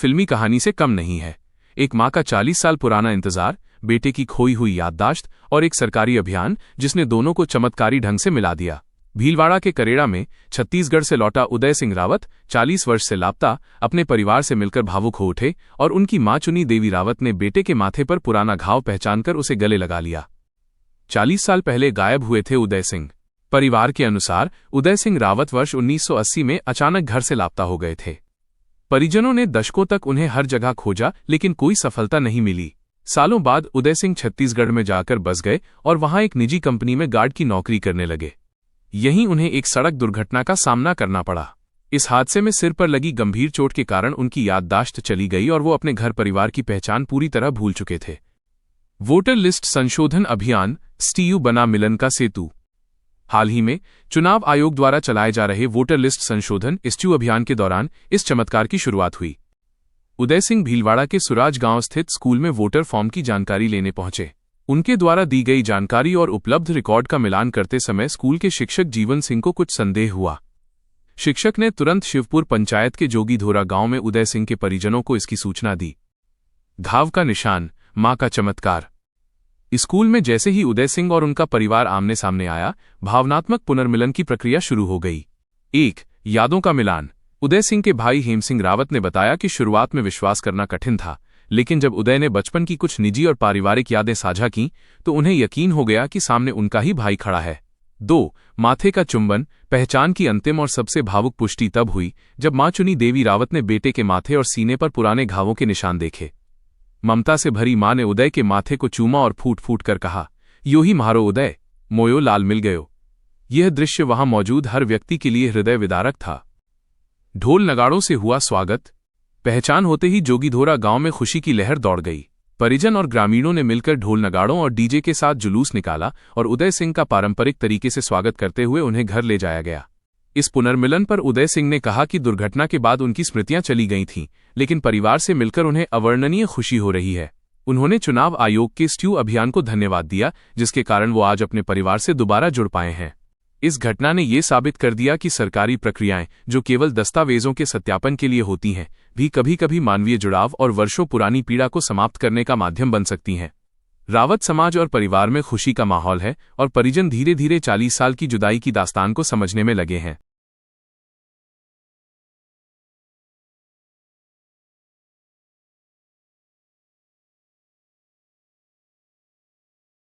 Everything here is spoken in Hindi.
फिल्मी कहानी से कम नहीं है। एक माँ का 40 साल पुराना इंतजार, बेटे की खोई हुई याददाश्त और एक सरकारी अभियान जिसने दोनों को चमत्कारी ढंग से मिला दिया। भीलवाड़ा के करेड़ा में छत्तीसगढ़ से लौटा उदय सिंह रावत 40 वर्ष से लापता अपने परिवार से मिलकर भावुक हो उठे और उनकी मां चुनी देवी रावत ने बेटे के माथे पर पुराना घाव पहचानकर उसे गले लगा लिया। 40 साल पहले गायब हुए थे उदय सिंह। परिवार के अनुसार उदय सिंह रावत वर्ष 1980 में अचानक घर से लापता हो गए थे। परिजनों ने दशकों तक उन्हें हर जगह खोजा लेकिन कोई सफलता नहीं मिली। सालों बाद उदय सिंह छत्तीसगढ़ में जाकर बस गए और वहां एक निजी कंपनी में गार्ड की नौकरी करने लगे। यहीं उन्हें एक सड़क दुर्घटना का सामना करना पड़ा। इस हादसे में सिर पर लगी गंभीर चोट के कारण उनकी याददाश्त चली गई और वो अपने घर परिवार की पहचान पूरी तरह भूल चुके थे। वोटर लिस्ट संशोधन अभियान STU बना मिलन का सेतु। हाल ही में चुनाव आयोग द्वारा चलाए जा रहे वोटर लिस्ट संशोधन STU अभियान के दौरान इस चमत्कार की शुरुआत हुई। उदय सिंह भीलवाड़ा के सुराज गांव स्थित स्कूल में वोटर फॉर्म की जानकारी लेने पहुंचे। उनके द्वारा दी गई जानकारी और उपलब्ध रिकॉर्ड का मिलान करते समय स्कूल के शिक्षक जीवन सिंह को कुछ संदेह हुआ। शिक्षक ने तुरंत शिवपुर पंचायत के जोगीधोरा गांव में उदय सिंह के परिजनों को इसकी सूचना दी। घाव का निशान, मां का चमत्कार। स्कूल में जैसे ही उदय सिंह और उनका परिवार आमने सामने आया, भावनात्मक पुनर्मिलन की प्रक्रिया शुरू हो गई। 1. यादों का मिलान। उदय सिंह के भाई हेम सिंह रावत ने बताया कि शुरुआत में विश्वास करना कठिन था, लेकिन जब उदय ने बचपन की कुछ निजी और पारिवारिक यादें साझा की तो उन्हें यकीन हो गया कि सामने उनका ही भाई खड़ा है। 2. माथे का चुंबन। पहचान की अंतिम और सबसे भावुक पुष्टि तब हुई जब मां चुनी देवी रावत ने बेटे के माथे और सीने पर पुराने घावों के निशान देखे। ममता से भरी मां ने उदय के माथे को चूमा और फूट फूट कर कहा, यो ही म्हारो उदय, मोयो लाल मिल गयो। यह दृश्य वहां मौजूद हर व्यक्ति के लिए हृदय विदारक था। ढोल नगाड़ों से हुआ स्वागत। पहचान होते ही जोगीधोरा गांव में खुशी की लहर दौड़ गई। परिजन और ग्रामीणों ने मिलकर ढोल नगाड़ों और डीजे के साथ जुलूस निकाला और उदय सिंह का पारंपरिक तरीके से स्वागत करते हुए उन्हें घर ले जाया गया। इस पुनर्मिलन पर उदय सिंह ने कहा कि दुर्घटना के बाद उनकी स्मृतियां चली गई थीं, लेकिन परिवार से मिलकर उन्हें अवर्णनीय खुशी हो रही है। उन्होंने चुनाव आयोग के STU अभियान को धन्यवाद दिया, जिसके कारण वो आज अपने परिवार से दोबारा जुड़ पाए हैं। इस घटना ने ये साबित कर दिया कि सरकारी प्रक्रियाएं, जो केवल दस्तावेजों के सत्यापन के लिए होती हैं, भी कभी-कभी मानवीय जुड़ाव और वर्षों पुरानी पीड़ा को समाप्त करने का माध्यम बन सकती हैं। रावत समाज और परिवार में खुशी का माहौल है और परिजन धीरे-धीरे 40 साल की जुदाई की दास्तान को समझने में लगे हैं।